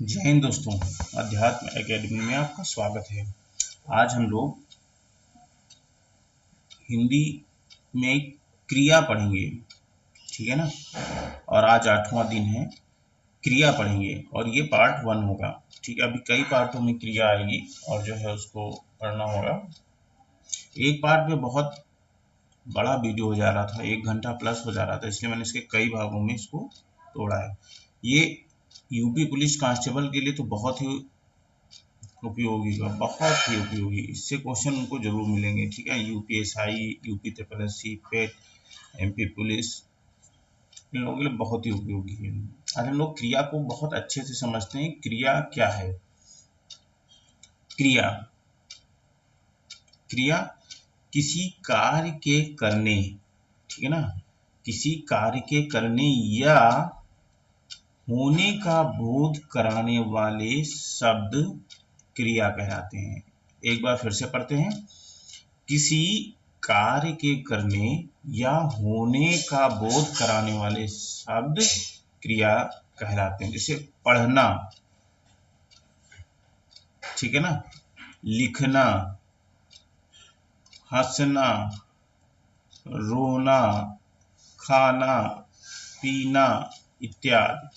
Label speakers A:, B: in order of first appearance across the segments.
A: जय हिंद दोस्तों, अध्यात्म एकेडमी में आपका स्वागत है। आज हम लोग हिंदी में क्रिया पढ़ेंगे, ठीक है ना। और आज 8वां दिन है, क्रिया पढ़ेंगे और ये पार्ट 1 होगा, ठीक है। अभी कई पार्टों में क्रिया आएगी और जो है उसको पढ़ना होगा। एक पार्ट में बहुत बड़ा वीडियो हो जा रहा था, 1 घंटा प्लस हो जा रहा था, इसलिए मैंने इसके कई भागों में इसको तोड़ा है। ये यूपी पुलिस कांस्टेबल के लिए तो बहुत ही उपयोगी का, बहुत ही उपयोगी। इससे क्वेश्चन उनको जरूर मिलेंगे, ठीक है। यूपीएसआई, यूपी SSC, पेट, एमपी पुलिस, इन लोगों के लिए बहुत ही उपयोगी है। आज हम लोग क्रिया को बहुत अच्छे से समझते हैं। क्रिया क्या है? क्रिया क्रिया किसी कार्य के करने, ठीक है ना, किसी कार्य के करने या होने का बोध कराने वाले शब्द क्रिया कहलाते हैं। एक बार फिर से पढ़ते हैं। किसी कार्य के करने या होने का बोध कराने वाले शब्द क्रिया कहलाते हैं। जैसे पढ़ना, ठीक है ना, लिखना, हंसना, रोना, खाना, पीना इत्यादि।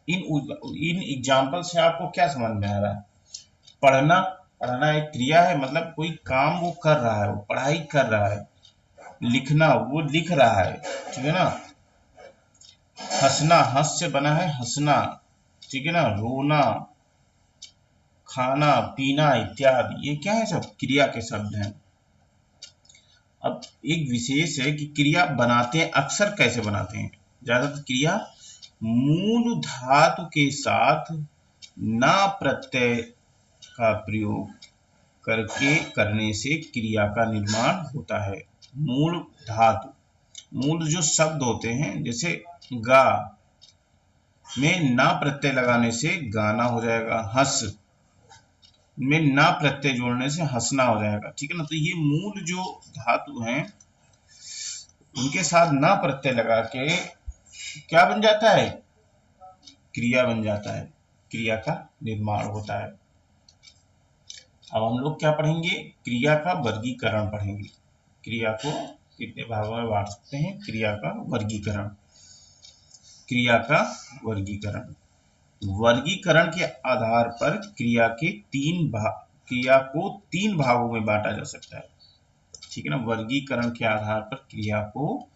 A: इन एग्जाम्पल से आपको क्या समझ में आ रहा है? पढ़ना, पढ़ना एक क्रिया है, मतलब कोई काम वो कर रहा है, वो पढ़ाई कर रहा है। लिखना, वो लिख रहा है, ठीक है ना। हंसना, हंस से बना है हंसना, ठीक है ना। रोना, खाना, पीना इत्यादि, ये क्या है? सब क्रिया के शब्द हैं। अब एक विशेष है कि क्रिया बनाते हैं, अक्सर कैसे बनाते हैं? ज्यादातर क्रिया मूल धातु के साथ ना प्रत्यय का प्रयोग करके करने से क्रिया का निर्माण होता है। मूल धातु, मूल जो शब्द होते हैं, जैसे गा में ना प्रत्यय लगाने से गाना हो जाएगा, हंस में ना प्रत्यय जोड़ने से हंसना हो जाएगा, ठीक है ना। तो ये मूल जो धातु हैं उनके साथ ना प्रत्यय लगा के क्या बन जाता है? क्रिया बन जाता है, क्रिया का निर्माण होता है। अब हम लोग क्या पढ़ेंगे? क्रिया का वर्गीकरण पढ़ेंगे। क्रिया को कितने भागों में बांट सकते हैं? क्रिया का वर्गीकरण। क्रिया का वर्गीकरण, वर्गीकरण के आधार पर क्रिया को तीन भागों में बांटा जा सकता है, ठीक है ना। वर्गीकरण के आधार पर क्रिया को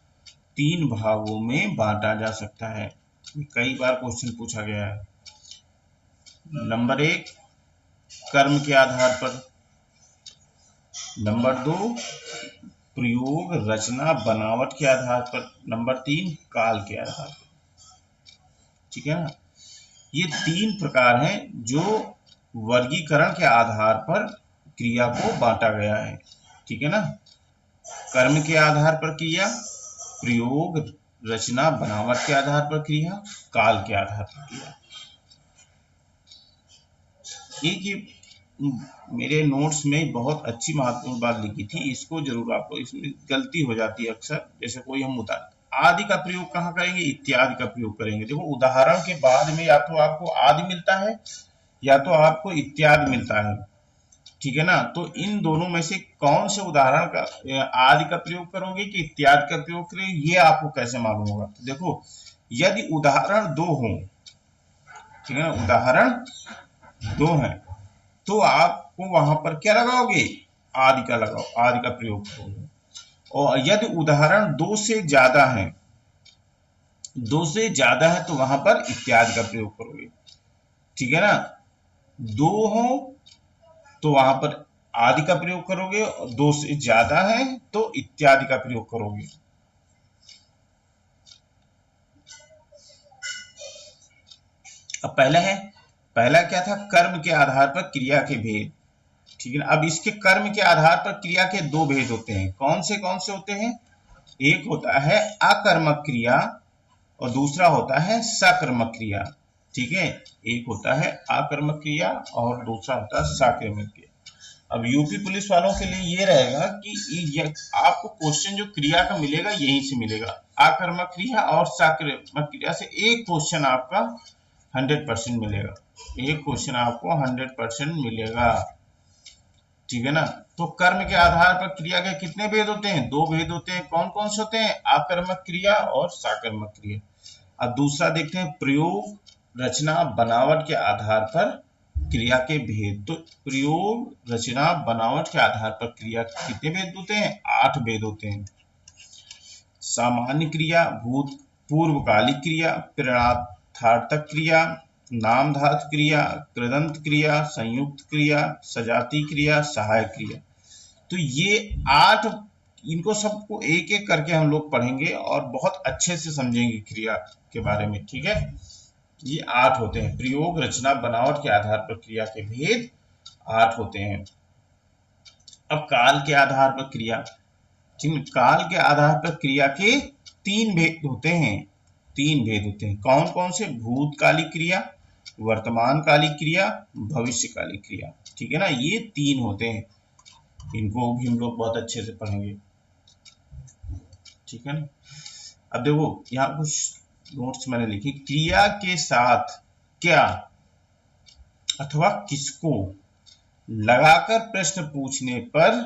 A: 3 भागों में बांटा जा सकता है। कई बार क्वेश्चन पूछा गया है। नंबर 1 कर्म के आधार पर, नंबर 2 प्रयोग, रचना, बनावट के आधार पर, नंबर 3 काल के आधार पर, ठीक है ना। ये 3 प्रकार हैं जो वर्गीकरण के आधार पर क्रिया को बांटा गया है, ठीक है ना। कर्म के आधार पर क्रिया, प्रयोग, रचना, बनावट के आधार पर क्रिया, काल के आधार पर क्रिया। एक ये मेरे नोट्स में बहुत अच्छी महत्वपूर्ण बात लिखी थी, इसको जरूर आपको, इसमें गलती हो जाती है अक्सर। जैसे कोई हम आदि का प्रयोग कहाँ करेंगे? इत्यादि का प्रयोग करेंगे। देखो उदाहरण के बाद में या तो आपको आदि मिलता है या तो आपको इत्यादि मिलता है, ठीक है ना। तो इन दोनों में से कौन से उदाहरण का आदि का प्रयोग करोगे कि इत्यादि का प्रयोग करोगे, ये आपको कैसे मालूम होगा? तो देखो, यदि उदाहरण 2 हो, ठीक है ना, उदाहरण 2 है, तो आपको वहां पर क्या लगाओगे? आदि का लगाओ, आदि का प्रयोग करोगे। और यदि उदाहरण 2 से ज्यादा है, 2 से ज्यादा है, तो वहां पर इत्यादि का प्रयोग करोगे, ठीक है ना। 2 हो तो वहां पर आदि का प्रयोग करोगे, और 2 से ज्यादा है तो इत्यादि का प्रयोग करोगे। अब पहला क्या था? कर्म के आधार पर क्रिया के भेद, ठीक है ना। अब इसके कर्म के आधार पर क्रिया के 2 भेद होते हैं। कौन से होते हैं? एक होता है अकर्मक क्रिया और दूसरा होता है सकर्मक क्रिया, ठीक है। एक होता है अकर्मक क्रिया और दूसरा होता है सकर्मक क्रिया। अब यूपी पुलिस वालों के लिए ये रहेगा कि आपको क्वेश्चन जो क्रिया का मिलेगा यहीं से मिलेगा। अकर्मक क्रिया और सकर्मक क्रिया से एक क्वेश्चन आपका 100% मिलेगा। एक क्वेश्चन आपको 100% मिलेगा, ठीक है ना। तो कर्म के आधार पर क्रिया के कितने भेद होते हैं? 2 भेद होते हैं। कौन कौन से होते हैं? आकर्मक क्रिया और साकर्मक क्रिया। अब दूसरा देखते हैं, प्रयोग, रचना, बनावट के आधार पर क्रिया के भेद। तो प्रयोग, रचना, बनावट के आधार पर क्रिया के कितने भेद होते हैं? 8 भेद होते हैं। सामान्य क्रिया, भूत पूर्वकालिक क्रिया, प्रेरणार्थक क्रिया, नामधातु क्रिया, कृदंत क्रिया, संयुक्त क्रिया, सजातीय क्रिया, सहायक क्रिया। तो ये 8, इनको सबको एक एक करके हम लोग पढ़ेंगे और बहुत अच्छे से समझेंगे क्रिया के बारे में, ठीक है। ये 8 होते हैं। प्रयोग, रचना, बनावट के आधार पर क्रिया के भेद 8 होते हैं। अब काल के आधार पर क्रिया, ठीक है, काल के आधार पर क्रिया के 3 भेद होते हैं। 3 भेद होते हैं। कौन कौन से? भूतकालिक क्रिया, वर्तमानकालिक क्रिया, भविष्यकालिक क्रिया, ठीक है ना। ये 3 होते हैं। इनको भी हम लोग बहुत अच्छे से पढ़ेंगे, ठीक है ना। अब देखो यहाँ कुछ नोट्स मैंने लिखी। क्रिया के साथ क्या अथवा किसको लगाकर प्रश्न पूछने पर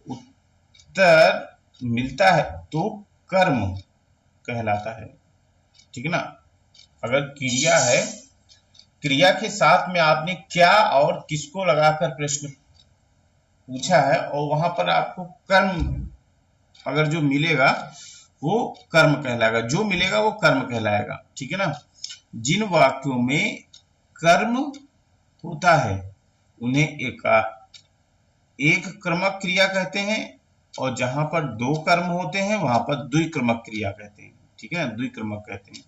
A: उत्तर मिलता है तो कर्म कहलाता है, ठीक है ना। अगर क्रिया है, क्रिया के साथ में आपने क्या और किसको लगाकर प्रश्न पूछा है और वहां पर आपको कर्म अगर जो मिलेगा वो कर्म कहलाएगा, जो मिलेगा वो कर्म कहलाएगा, ठीक है ना। जिन वाक्यों में कर्म होता है उन्हें एक क्रमक क्रिया कहते हैं और जहां पर 2 कर्म होते हैं वहां पर द्विक्रमक क्रिया कहते हैं, ठीक है ना, द्विक्रमक कहते हैं।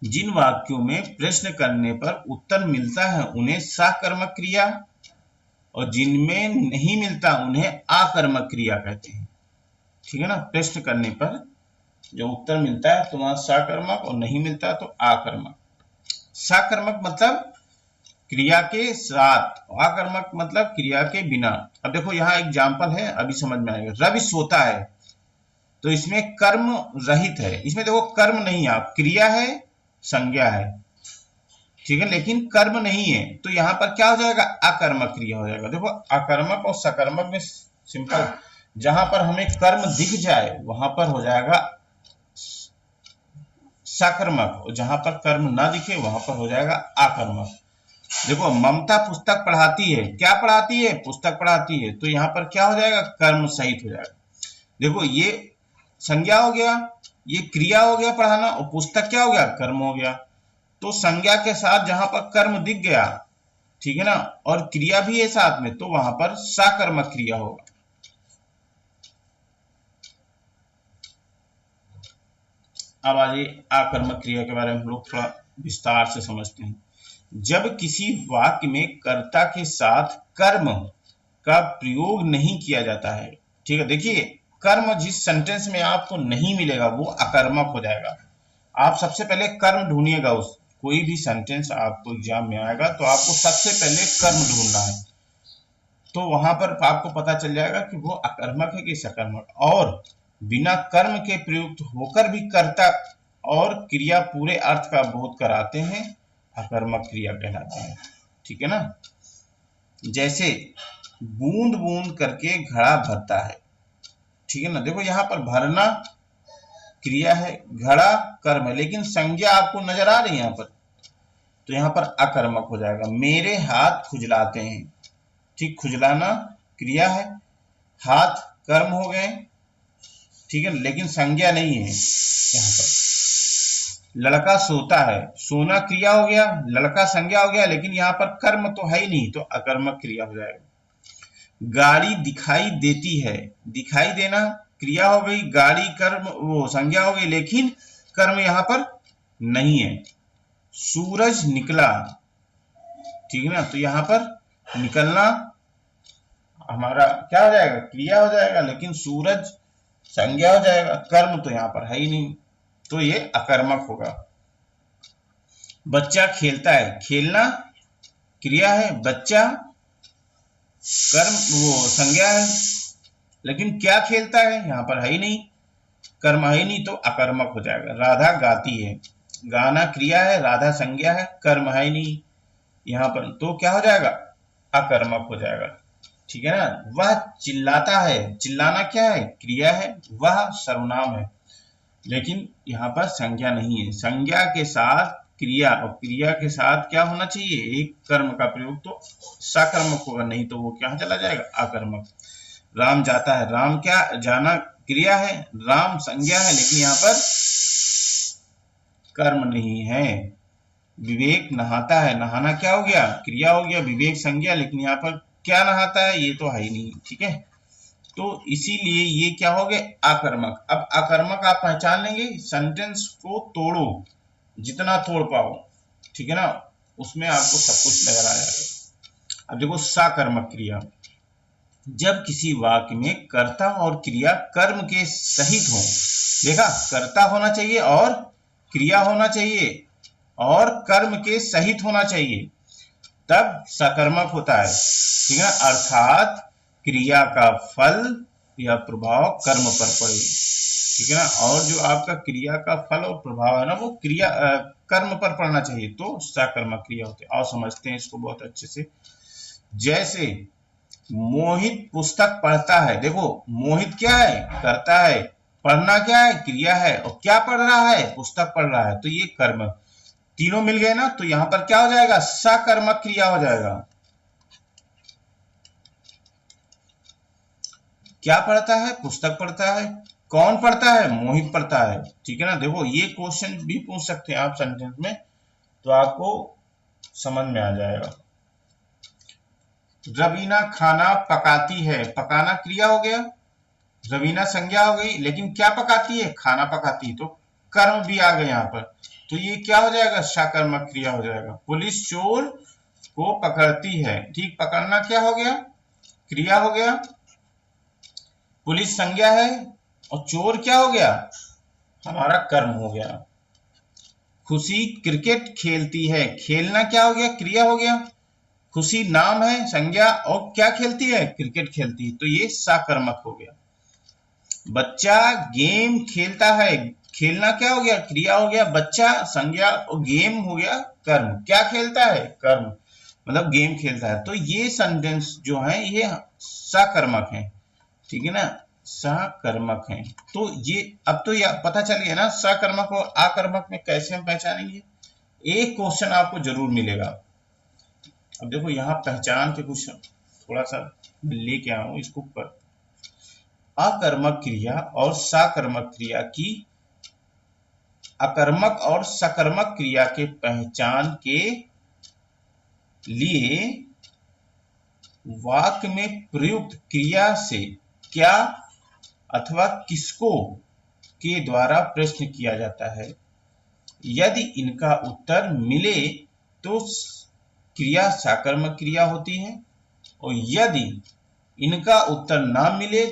A: जिन वाक्यों में प्रश्न करने पर उत्तर मिलता है उन्हें साकर्मक क्रिया और जिनमें नहीं मिलता उन्हें आकर्मक क्रिया कहते हैं, ठीक है ना। प्रश्न करने पर जो उत्तर मिलता है तो वहां साकर्मक और नहीं मिलता तो आकर्मक। साकर्मक मतलब क्रिया के साथ, आकर्मक मतलब क्रिया के बिना। अब देखो यहाँ एग्जाम्पल है, अभी समझ में आएगा। रवि सोता है तो इसमें कर्म रहित है, इसमें देखो कर्म नहीं है, क्रिया है, संज्ञा है, ठीक है, लेकिन कर्म नहीं है। तो यहाँ पर क्या हो जाएगा? अकर्मक क्रिया हो जाएगा। देखो अकर्मक और सकर्मक में सिंपल, जहां पर हमें कर्म दिख जाए वहां पर हो जाएगा सकर्मक और जहां पर कर्म ना दिखे वहां पर हो जाएगा आकर्मक। देखो ममता पुस्तक पढ़ाती है, क्या पढ़ाती है? पुस्तक पढ़ाती है, तो यहाँ पर क्या हो जाएगा? कर्म सहित हो जाएगा। देखो ये संज्ञा हो गया, ये क्रिया हो गया पढ़ाना, और पुस्तक क्या हो गया? कर्म हो गया। तो संज्ञा के साथ जहां पर कर्म दिख गया, ठीक है ना, और क्रिया भी है साथ में, तो वहां पर साकर्मक क्रिया होगा। अब आइए आकर्मक क्रिया के बारे में हम लोग थोड़ा विस्तार से समझते हैं। जब किसी वाक्य में कर्ता के साथ कर्म का प्रयोग नहीं किया जाता है, ठीक है, देखिए कर्म जिस सेंटेंस में आपको नहीं मिलेगा वो अकर्मक हो जाएगा। आप सबसे पहले कर्म ढूंढिएगा, उस कोई भी सेंटेंस आपको एग्जाम में आएगा तो आपको सबसे पहले कर्म ढूंढना है, तो वहां पर आपको पता चल जाएगा कि वो अकर्मक है कि सकर्मक। और बिना कर्म के प्रयुक्त होकर भी कर्ता और क्रिया पूरे अर्थ का बोध कराते हैं, अकर्मक क्रिया कहलाते हैं, ठीक है ना। जैसे बूंद बूंद करके घड़ा भरता है, ठीक है ना। देखो यहाँ पर भरना क्रिया है, घड़ा कर्म है, लेकिन संज्ञा आपको नजर आ रही है यहाँ पर, तो यहाँ पर अकर्मक हो जाएगा। मेरे हाथ खुजलाते हैं, ठीक, खुजलाना क्रिया है, हाथ कर्म हो गए, ठीक है, लेकिन संज्ञा नहीं है यहाँ पर। लड़का सोता है, सोना क्रिया हो गया, लड़का संज्ञा हो गया, लेकिन यहाँ पर कर्म तो है ही नहीं, तो अकर्मक क्रिया हो जाएगा। गाड़ी दिखाई देती है, दिखाई देना क्रिया हो गई, गाड़ी कर्म वो संज्ञा हो गई, लेकिन कर्म यहाँ पर नहीं है। सूरज निकला, ठीक है ना, तो यहाँ पर निकलना हमारा क्या हो जाएगा? क्रिया हो जाएगा, लेकिन सूरज संज्ञा हो जाएगा, कर्म तो यहाँ पर है ही नहीं, तो ये अकर्मक होगा। बच्चा खेलता है, खेलना क्रिया है, बच्चा कर्म वो संज्ञा है, लेकिन क्या खेलता है यहाँ पर है ही नहीं, कर्म है ही नहीं, तो अकर्मक हो जाएगा। राधा गाती है, गाना क्रिया है, राधा संज्ञा है, कर्म है ही नहीं यहाँ पर, तो क्या हो जाएगा, अकर्मक हो जाएगा। ठीक है ना। वह चिल्लाता है, चिल्लाना क्या है, क्रिया है, वह सर्वनाम है, लेकिन यहाँ पर संज्ञा नहीं है। संज्ञा के साथ क्रिया और क्रिया के साथ क्या होना चाहिए, एक कर्म का प्रयोग, तो सकर्मक होगा, नहीं तो वो क्या चला जाएगा, अकर्मक। राम जाता है, राम क्या, जाना क्रिया है, राम संज्ञा है, लेकिन यहाँ पर कर्म नहीं है। विवेक नहाता है, नहाना क्या हो गया, क्रिया हो गया, विवेक संज्ञा, लेकिन यहाँ पर क्या नहाता है, ये तो है ही नहीं। ठीक है, तो इसीलिए ये क्या हो गए, अकर्मक। अब अकर्मक आप पहचान लेंगे, सेंटेंस को तोड़ो जितना तोड़ पाओ, ठीक है ना, उसमें आपको सब कुछ नजर आ जाएगा। अब देखो सकर्मक क्रिया, जब किसी वाक्य में कर्ता और क्रिया कर्म के सहित हो, देखा, कर्ता होना चाहिए और क्रिया होना चाहिए और कर्म के सहित होना चाहिए, तब सकर्मक होता है। ठीक है, अर्थात क्रिया का फल या प्रभाव कर्म पर पड़े। ठीक है ना, और जो आपका क्रिया का फल और प्रभाव है ना, वो क्रिया कर्म पर पड़ना चाहिए, तो सकर्मक क्रिया होते हैं। और समझते हैं इसको बहुत अच्छे से। जैसे मोहित पुस्तक पढ़ता है, देखो मोहित क्या है, करता है, पढ़ना क्या है, क्रिया है, और क्या पढ़ रहा है, पुस्तक पढ़ रहा है, तो ये कर्म, तीनों मिल गए ना, तो यहां पर क्या हो जाएगा, सकर्मक क्रिया हो जाएगा। क्या पढ़ता है, पुस्तक पढ़ता है, कौन पढ़ता है, मोहित पढ़ता है। ठीक है ना, देखो ये क्वेश्चन भी पूछ सकते हैं आप सेंटेंस में, तो आपको समझ में आ जाएगा। रवीना खाना पकाती है, पकाना क्रिया हो गया, रवीना संज्ञा हो गई, लेकिन क्या पकाती है, खाना पकाती है, तो कर्म भी आ गए यहाँ पर, तो ये क्या हो जाएगा, सकर्मक क्रिया हो जाएगा। पुलिस चोर को पकड़ती है, ठीक, पकड़ना क्या हो गया, क्रिया हो गया, पुलिस संज्ञा है, और चोर क्या हो गया, हमारा कर्म हो गया। खुशी क्रिकेट खेलती है, खेलना क्या हो गया, क्रिया हो गया, खुशी नाम है, संज्ञा, और क्या खेलती है, क्रिकेट खेलती है, तो ये सकर्मक हो गया। बच्चा गेम खेलता है, खेलना क्या हो गया, क्रिया हो गया, बच्चा संज्ञा, और गेम हो गया कर्म, क्या खेलता है, कर्म, मतलब गेम खेलता है। तो ये सेंटेंस जो है ये सकर्मक है। ठीक है ना, सकर्मक है। तो ये अब तो यह पता चल गया ना, सकर्मक और अकर्मक में कैसे हम पहचानेंगे। एक क्वेश्चन आपको जरूर मिलेगा। अब देखो यहाँ पहचान के कुछ थोड़ा सा लेके आया हूं इसको पर, अकर्मक क्रिया और सकर्मक क्रिया की, अकर्मक और सकर्मक क्रिया के पहचान के लिए वाक्य में प्रयुक्त क्रिया से क्या अथवा किसको के द्वारा प्रश्न किया जाता है। यदि इनका उत्तर मिले तो क्रिया सकर्मक क्रिया होती है, और यदि इनका उत्तर ना मिले,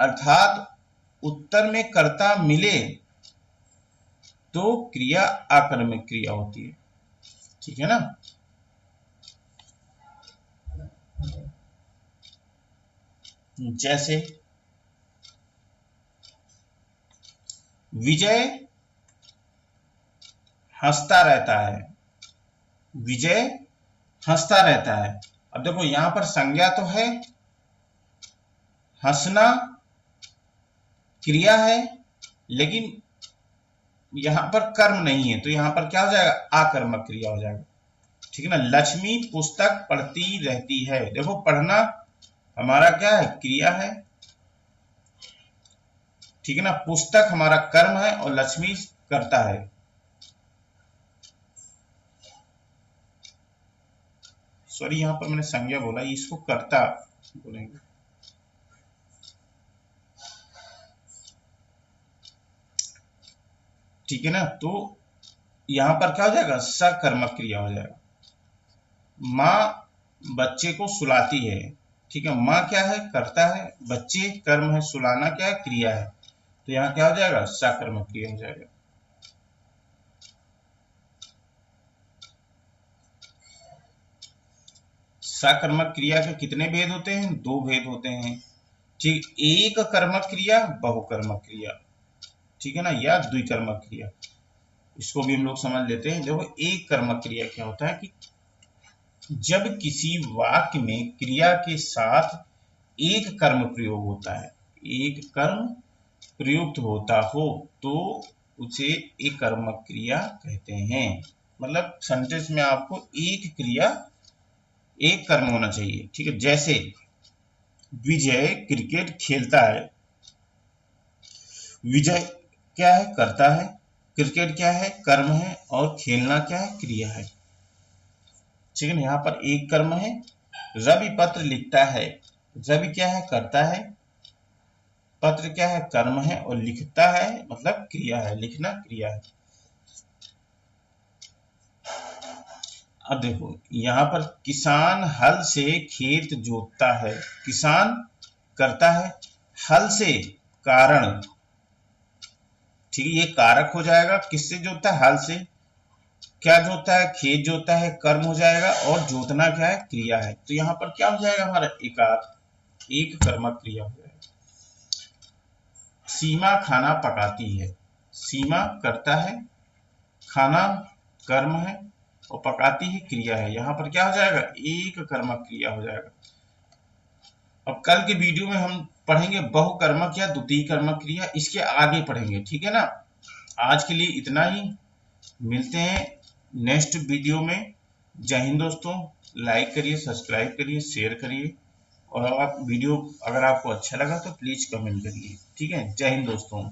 A: अर्थात उत्तर में कर्ता मिले, तो क्रिया अकर्मक क्रिया होती है। ठीक है ना। जैसे विजय हंसता रहता है, विजय हंसता रहता है। अब देखो यहां पर संज्ञा तो है, हंसना क्रिया है, लेकिन यहां पर कर्म नहीं है, तो यहां पर क्या हो जाएगा, अकर्मक क्रिया हो जाएगा। ठीक है ना। लक्ष्मी पुस्तक पढ़ती रहती है, देखो पढ़ना हमारा क्या है, क्रिया है। ठीक है ना, पुस्तक हमारा कर्म है और लक्ष्मी करता है। सॉरी यहां पर मैंने संज्ञा बोला, इसको कर्ता बोलेंगे। ठीक है ना, तो यहां पर क्या हो जाएगा, सकर्मक क्रिया हो जाएगा। माँ बच्चे को सुलाती है, ठीक है, माँ क्या है, करता है, बच्चे कर्म है, सुलाना क्या है, क्रिया है, तो यहाँ क्या हो जाएगा, सकर्मक क्रिया हो जाएगा। सकर्मक क्रिया के कितने भेद होते हैं, दो भेद होते हैं। ठीक, एक कर्मक क्रिया, बहुकर्मक क्रिया, ठीक है ना, या द्विकर्मक क्रिया। इसको भी हम लोग समझ लेते हैं। देखो एक कर्मक क्रिया क्या होता है कि जब किसी वाक्य में क्रिया के साथ एक कर्म प्रयोग होता है, एक कर्म प्रयुक्त होता हो तो उसे एक कर्मक क्रिया कहते हैं। मतलब सेंटेंस में आपको एक क्रिया एक कर्म होना चाहिए, ठीक है। जैसे विजय क्रिकेट खेलता है, विजय क्या है, करता है, क्रिकेट क्या है, कर्म है, और खेलना क्या है, क्रिया है, ठीक है ना। यहाँ पर एक कर्म है। रवि पत्र लिखता है, रवि क्या है, करता है, पत्र क्या है, कर्म है, और लिखता है मतलब क्रिया है, लिखना क्रिया है। अब देखो यहाँ पर किसान हल से खेत जोतता है, किसान करता है, हल से कारण, ठीक है, ये कारक हो जाएगा। किससे जोतता है, हल से। क्या जोतता है, खेत जोतता है, कर्म हो जाएगा, और जोतना क्या है, क्रिया है। तो यहाँ पर क्या हो जाएगा हमारा, एक कर्मक क्रिया हो जाएगा। सीमा खाना पकाती है, सीमा करता है, खाना कर्म है, और पकाती है क्रिया है। यहाँ पर क्या हो जाएगा, एक कर्मक क्रिया हो जाएगा। अब कल के वीडियो में हम पढ़ेंगे बहुकर्मक या द्वितीय कर्मक क्रिया, इसके आगे पढ़ेंगे, ठीक है ना। आज के लिए इतना ही, मिलते हैं नेक्स्ट वीडियो में। जय हिंद दोस्तों, लाइक करिए, सब्सक्राइब करिए, शेयर करिए, और आप वीडियो अगर आपको अच्छा लगा तो प्लीज कमेंट करिए, ठीक है। जय हिंद दोस्तों।